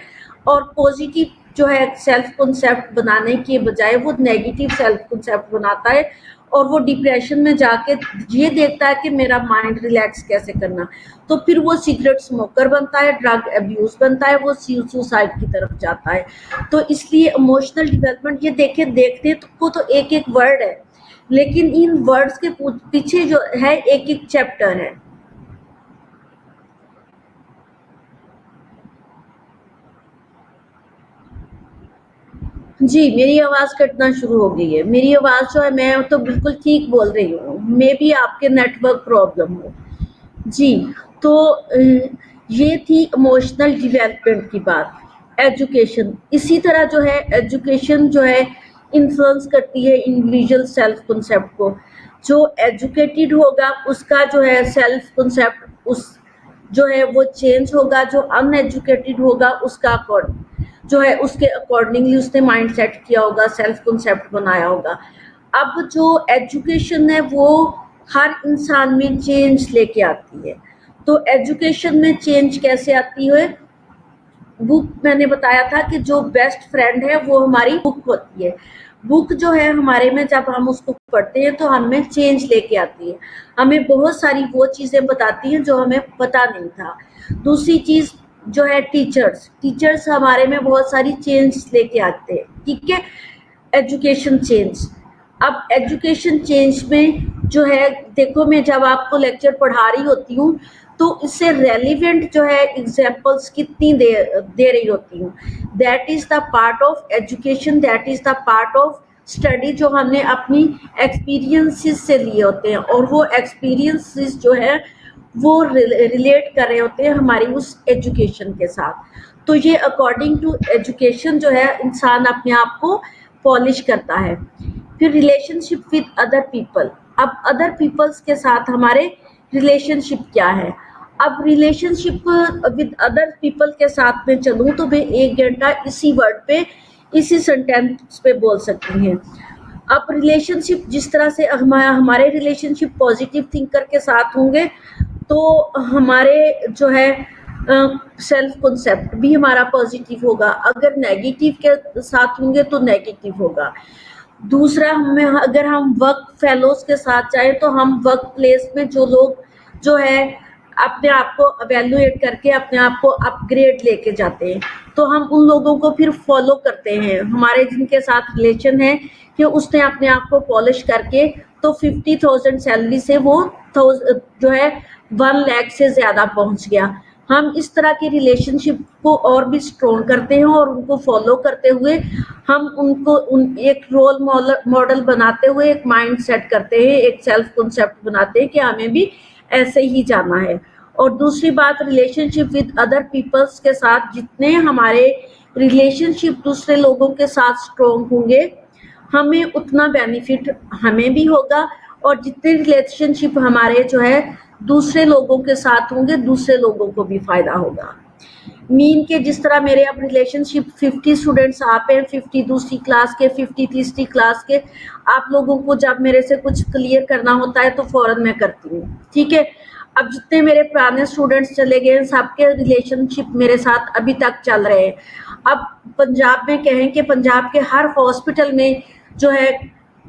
और पॉजिटिव जो है सेल्फ कॉन्सेप्ट बनाने के बजाय वो नेगेटिव सेल्फ कॉन्सेप्ट बनाता है, और वो डिप्रेशन में जाके ये देखता है कि मेरा माइंड रिलैक्स कैसे करना, तो फिर वो सिगरेट स्मोकर बनता है, ड्रग अब्यूज बनता है, वो सुसाइड की तरफ जाता है। तो इसलिए इमोशनल डेवलपमेंट ये देखते को तो एक एक वर्ड है, लेकिन इन वर्ड्स के पीछे जो है एक एक चैप्टर है। जी, मेरी आवाज़ कटना शुरू हो गई है। मेरी आवाज़ जो है मैं तो बिल्कुल ठीक बोल रही हूँ, मे बी आपके नेटवर्क प्रॉब्लम हो। जी, तो ये थी इमोशनल डेवलपमेंट की बात। एजुकेशन, इसी तरह जो है एजुकेशन जो है इन्फ्लुएंस करती है इंडिविजुअल सेल्फ कॉन्सेप्ट को। जो एजुकेटेड होगा उसका जो है सेल्फ कॉन्सेप्ट उस जो है वो चेंज होगा, जो अनएजुकेटेड होगा उसका जो है उसके अकॉर्डिंगली उसने माइंड सेट किया होगा, सेल्फ कॉन्सेप्ट बनाया होगा। अब जो एजुकेशन है वो हर इंसान में चेंज लेके आती है। तो एजुकेशन में चेंज कैसे आती है? बुक, मैंने बताया था कि जो बेस्ट फ्रेंड है वो हमारी बुक होती है। बुक जो है हमारे में जब हम उसको पढ़ते हैं तो हमें चेंज लेके आती है, हमें बहुत सारी वो चीज़ें बताती हैं जो हमें पता नहीं था। दूसरी चीज़ जो है टीचर्स हमारे में बहुत सारी चेंज लेके आते हैं, ठीक है। एजुकेशन चेंज, अब एजुकेशन चेंज में जो है देखो, मैं जब आपको लेक्चर पढ़ा रही होती हूँ तो इससे रेलिवेंट जो है एग्जाम्पल्स कितनी दे रही होती हूँ। That is the part of education, that is the part of study जो हमने अपनी एक्सपीरियंसेस से लिए होते हैं, और वो एक्सपीरियंसेस जो है वो रिलेट कर रहे होते हैं हमारी उस एजुकेशन के साथ। तो ये अकॉर्डिंग टू एजुकेशन जो है इंसान अपने आप को पॉलिश करता है। फिर रिलेशनशिप विद अदर पीपल, अब अदर पीपल्स के साथ हमारे रिलेशनशिप क्या है। अब रिलेशनशिप विद अदर पीपल के साथ में चलूँ तो मैं 1 घंटा इसी वर्ड पे, इसी सेंटेंस पे बोल सकती हैं। अब रिलेशनशिप जिस तरह से हमारे रिलेशनशिप पॉजिटिव थिंकर के साथ होंगे तो हमारे जो है सेल्फ कॉन्सेप्ट भी हमारा पॉजिटिव होगा, अगर नेगेटिव के साथ होंगे तो नेगेटिव होगा। दूसरा, हमें अगर हम वर्क फेलोज के साथ जाएं तो हम वर्क प्लेस में जो लोग जो है अपने आप को एवेल्युएट करके अपने आप को अपग्रेड लेके जाते हैं, तो हम उन लोगों को फिर फॉलो करते हैं। हमारे जिनके साथ रिलेशन है कि उसने अपने आप को पॉलिश करके तो 50,000 सैलरी से वो जो है 1 लाख से ज़्यादा पहुंच गया। हम इस तरह की रिलेशनशिप को और भी स्ट्रॉन्ग करते हैं, और उनको फॉलो करते हुए हम उनको एक रोल मॉडल बनाते हुए एक माइंड सेट करते हैं, एक सेल्फ कॉन्सेप्ट बनाते हैं कि हमें भी ऐसे ही जाना है। और दूसरी बात, रिलेशनशिप विद अदर पीपल्स के साथ जितने हमारे रिलेशनशिप दूसरे लोगों के साथ स्ट्रॉन्ग होंगे हमें उतना बेनिफिट हमें भी होगा, और जितने रिलेशनशिप हमारे जो है दूसरे लोगों के साथ होंगे दूसरे लोगों को भी फायदा होगा। मीन के जिस तरह मेरे अब रिलेशनशिप 50 स्टूडेंट्स आप हैं, 50 दूसरी क्लास के, 50 तीसरी क्लास के, आप लोगों को जब मेरे से कुछ क्लियर करना होता है तो फौरन मैं करती हूँ, ठीक है। अब जितने मेरे पुराने स्टूडेंट्स चले गए सबके रिलेशनशिप मेरे साथ अभी तक चल रहे हैं। अब पंजाब में कहें कि पंजाब के हर हॉस्पिटल में जो है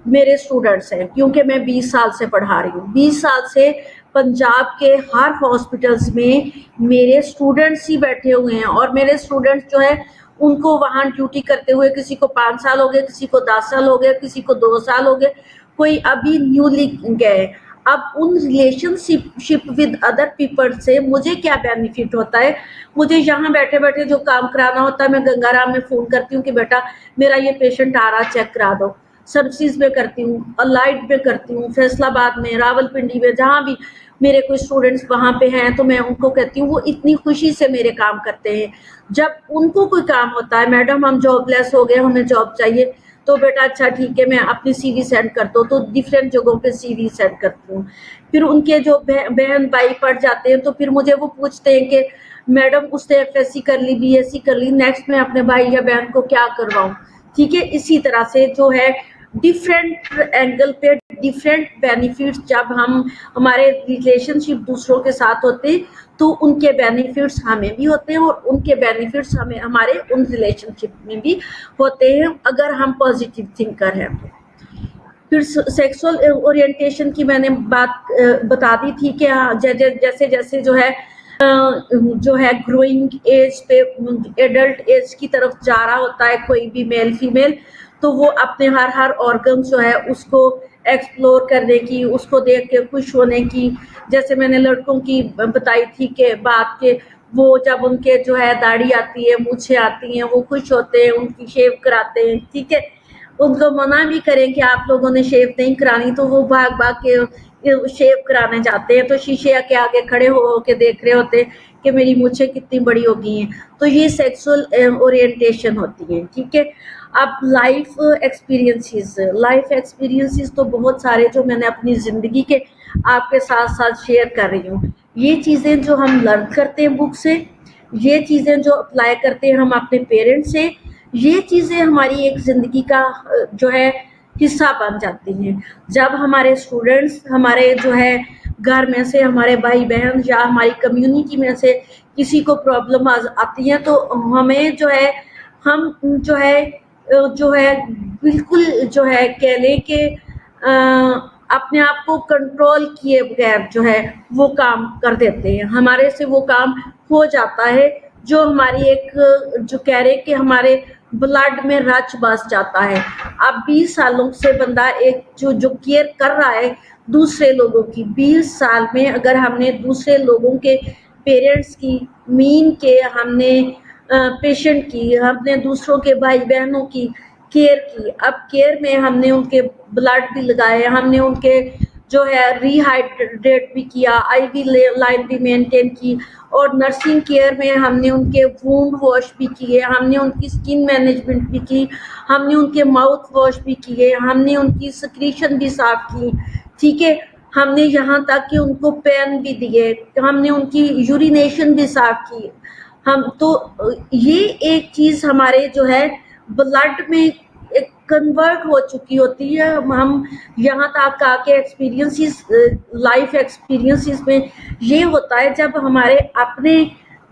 मेरे स्टूडेंट्स हैं, क्योंकि मैं 20 साल से पढ़ा रही हूँ। 20 साल से पंजाब के हर हॉस्पिटल्स में मेरे स्टूडेंट्स ही बैठे हुए हैं, और मेरे स्टूडेंट्स जो है उनको वहाँ ड्यूटी करते हुए किसी को 5 साल हो गए, किसी को 10 साल हो गए, किसी को 2 साल हो गए, कोई अभी न्यूली गए। अब उन रिलेशनशिप विद अदर पीपल से मुझे क्या बेनिफिट होता है? मुझे यहाँ बैठे बैठे जो काम कराना होता है, मैं गंगाराम में फ़ोन करती हूँ कि बेटा मेरा ये पेशेंट आ रहा, चेक करा दो। सर्विसेज में करती हूँ, अलाइड में करती हूँ, फैसलाबाद में, रावलपिंडी में, जहाँ भी मेरे कोई स्टूडेंट्स वहाँ पे हैं तो मैं उनको कहती हूँ, वो इतनी खुशी से मेरे काम करते हैं। जब उनको कोई काम होता है, मैडम हम जॉबलेस हो गए, हमें जॉब चाहिए, तो बेटा अच्छा ठीक है, मैं अपनी सीवी सेंड करता हूँ, तो डिफरेंट जगहों पे सीवी सेंड करती हूँ। फिर उनके जो बहन भाई पढ़ जाते हैं तो फिर मुझे वो पूछते हैं कि मैडम उसने एफएससी कर ली, बीएससी कर ली, नेक्स्ट मैं अपने भाई या बहन को क्या करवाऊँ। ठीक है, इसी तरह से जो है डिफरेंट एंगल पे डिफरेंट बेनिफिट्स, जब हम हमारे रिलेशनशिप दूसरों के साथ होते हैं तो उनके बेनिफिट्स हमें भी होते हैं और उनके बेनिफिट्स हमें हमारे उन रिलेशनशिप में भी होते हैं, अगर हम पॉजिटिव थिंकर हैं तो। फिर सेक्सुअल ओरिएंटेशन की मैंने बात बता दी थी कि जैसे जैसे जो है ग्रोइंग एज पे, एडल्ट एज की तरफ जा रहा होता है कोई भी मेल फीमेल, तो वो अपने हर ऑर्गन जो है उसको एक्सप्लोर करने की, उसको देख के खुश होने की, जैसे मैंने लड़कों की बताई थी कि बात के वो जब उनके जो है दाढ़ी आती है, मूछें आती हैं, वो खुश होते हैं, उनकी शेव कराते हैं। ठीक है, उनको मना भी करें कि आप लोगों ने शेव नहीं करानी तो वो भाग भाग के शेव कराने जाते हैं, तो शीशे के आगे खड़े हो के देख रहे होते हैं कि मेरी मूछें कितनी बड़ी हो गई हैं। तो ये सेक्सुअल ओरिएंटेशन होती है। ठीक है, अब लाइफ एक्सपीरियंसेस तो बहुत सारे जो मैंने अपनी ज़िंदगी के आपके साथ साथ शेयर कर रही हूँ। ये चीज़ें जो हम लर्न करते हैं बुक से, ये चीज़ें जो अप्लाई करते हैं हम अपने पेरेंट्स से, ये चीज़ें हमारी एक ज़िंदगी का जो है हिस्सा बन जाती हैं। जब हमारे स्टूडेंट्स हमारे जो है घर में से, हमारे भाई बहन या हमारी कम्युनिटी में से किसी को प्रॉब्लम आती है तो हमें जो है, हम जो है बिल्कुल जो है कह लें कि अपने आप को कंट्रोल किए बगैर जो है वो काम कर देते हैं, हमारे से वो काम हो जाता है, जो हमारी एक जो कह रहे कि हमारे ब्लड में रच बस जाता है। अब 20 सालों से बंदा एक जो केयर कर रहा है दूसरे लोगों की, 20 साल में अगर हमने दूसरे लोगों के पेरेंट्स की, मीन के हमने पेशेंट की, हमने दूसरों के भाई बहनों की केयर की, अब केयर में हमने उनके ब्लड भी लगाए, हमने उनके जो है रिहाइड्रेट भी किया, आईवी लाइन भी मेंटेन की, और नर्सिंग केयर में हमने उनके वूंड वॉश भी किए, हमने उनकी स्किन मैनेजमेंट भी की, हमने उनके माउथ वॉश भी किए, हमने उनकी सिक्रीशन भी साफ की। ठीक है, हमने यहाँ तक कि उनको पेन भी दिए, हमने उनकी यूरिनेशन भी साफ की। हम तो ये एक चीज़ हमारे जो है ब्लड में एक कन्वर्ट हो चुकी होती है। हम यहाँ तक आके एक्सपीरियंसेस, लाइफ एक्सपीरियंसेस में ये होता है जब हमारे अपने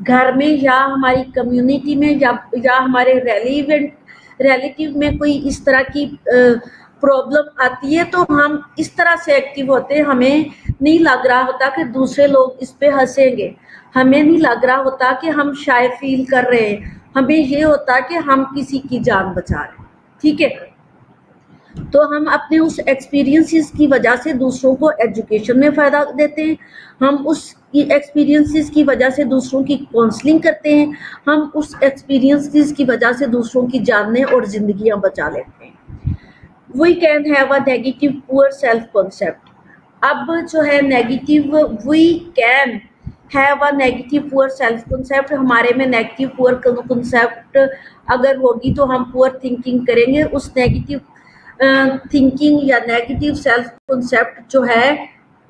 घर में या हमारी कम्युनिटी में या हमारे रिलेटिव में कोई इस तरह की प्रॉब्लम आती है तो हम इस तरह से एक्टिव होते हैं, हमें नहीं लग रहा होता कि दूसरे लोग इस पे हंसेंगे, हमें नहीं लग रहा होता कि हम शाय फील कर रहे हैं, हमें ये होता कि हम किसी की जान बचा रहे हैं। ठीक है, तो हम अपने उस एक्सपीरियंसेस की वजह से दूसरों को एजुकेशन में फ़ायदा देते हैं, हम उस एक्सपीरियंसेस की वजह से दूसरों की काउंसलिंग करते हैं, हम उस एक्सपीरियंसेस की वजह से दूसरों की जानें और ज़िंदगियां बचा लेते हैं। We can have a negative poor self concept. अब जो है negative, we can have a negative poor self concept, हमारे में नेगेटिव पुअर कॉन्सेप्ट अगर होगी तो हम पुअर थिंकिंग करेंगे। उस नेगेटिव थिंकिंग या नेगेटिव सेल्फ कॉन्सेप्ट जो है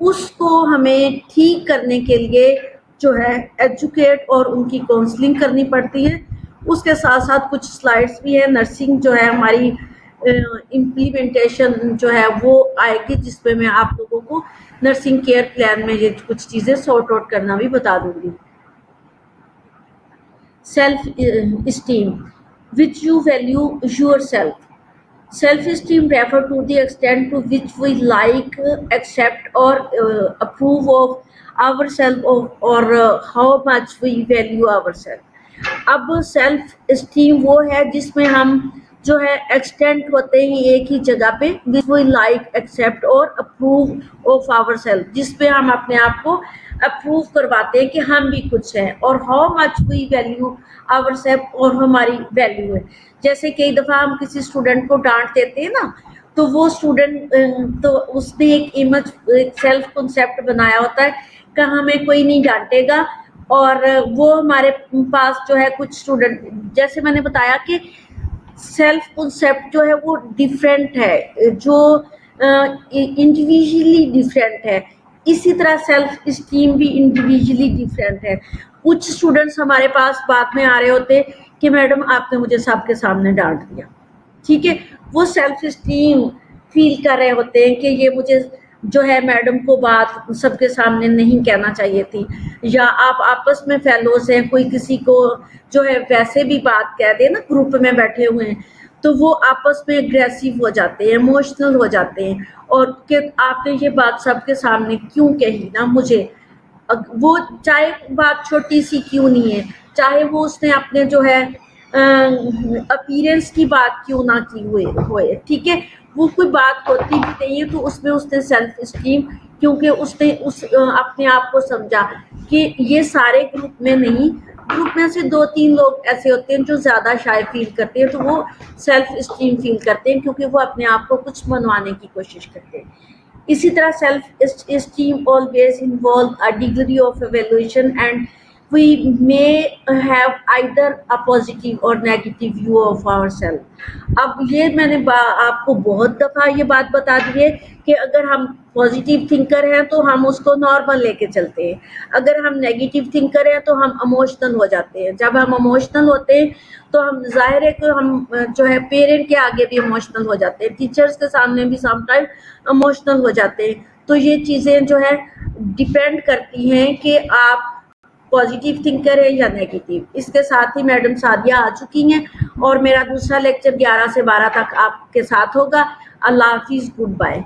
उसको हमें ठीक करने के लिए जो है एजुकेट और उनकी काउंसलिंग करनी पड़ती है। उसके साथ साथ कुछ स्लाइड्स भी है, नर्सिंग जो है हमारी इम्प्लीमेंटेशन जो है वो आएगी, जिसपे मैं आप लोगों को नर्सिंग केयर प्लान में ये कुछ चीज़ें सॉर्ट आउट करना भी बता दूंगी। Self esteem, which you value your self. Self-esteem refer to the extent to which we like, accept or approve of ourselves or how much we value ourselves। अब self esteem वो है जिसमें हम जो है एक्सटेंट होते हैं एक ही जगह पे, विच वी लाइक, एक्सेप्ट और अप्रूव ऑफ आवरसेल्फ, जिसपे हम अपने आप को अप्रूव करवाते हैं कि हम भी कुछ हैं, और how much we value ourselves और हमारी वैल्यू है। जैसे कई दफ़ा हम किसी स्टूडेंट को डांट देते हैं ना, तो वो स्टूडेंट तो उसने एक इमेज, एक सेल्फ कॉन्सेप्ट बनाया होता है कि हमें कोई नहीं डांटेगा। और वो हमारे पास जो है कुछ स्टूडेंट, जैसे मैंने बताया कि सेल्फ कॉन्सेप्ट जो है वो डिफरेंट है, जो इंडिविजुअली डिफरेंट है। इसी तरह सेल्फ स्टीम भी इंडिविजुअली डिफरेंट है। कुछ स्टूडेंट्स हमारे पास बाद में आ रहे होते कि मैडम आपने मुझे सबके सामने डांट दिया, ठीक है, वो सेल्फ स्टीम फील कर रहे होते हैं कि ये मुझे जो है मैडम को बात सबके सामने नहीं कहना चाहिए थी। या आप आपस में फेलोज हैं, कोई किसी को जो है वैसे भी बात कह दे ना, ग्रुप में बैठे हुए हैं, तो वो आपस में एग्रेसिव हो जाते हैं, इमोशनल हो जाते हैं, और कि आपने ये बात सबके सामने क्यों कही ना मुझे। वो चाहे बात छोटी सी क्यों नहीं है, चाहे वो उसने अपने जो है अपीयरेंस की बात क्यों ना की हुए, ठीक है, वो कोई बात होती भी नहीं है तो उसमें उसने सेल्फ स्टीम, क्योंकि उसने अपने आप को समझा कि ये सारे ग्रुप में नहीं, ग्रुप में से 2-3 लोग ऐसे होते हैं जो ज़्यादा शाय फील करते हैं, तो वो सेल्फ स्टीम फील करते हैं क्योंकि वो अपने आप को कुछ मनवाने की कोशिश करते हैं। इसी तरह self esteem always involve a degree of evaluation and we may have either a positive or negative view of ourselves। अब ये मैंने आपको बहुत दफ़ा ये बात बता दी है कि अगर हम पॉजिटिव थिंकर हैं तो हम उसको नॉर्मल लेके चलते हैं, अगर हम नेगेटिव थिंकर हैं तो हम इमोशनल हो जाते हैं। जब हम इमोशनल होते हैं तो हम जाहिर है कि हम जो है पेरेंट के आगे भी इमोशनल हो जाते हैं, टीचर्स के सामने भी समटाइम इमोशनल हो जाते हैं। तो ये चीज़ें जो है डिपेंड करती हैं कि आप पॉजिटिव थिंकर है या नेगेटिव। इसके साथ ही मैडम सादिया आ चुकी हैं और मेरा दूसरा लेक्चर 11 से 12 तक आपके साथ होगा। अल्लाह हाफिज़, गुड बाय।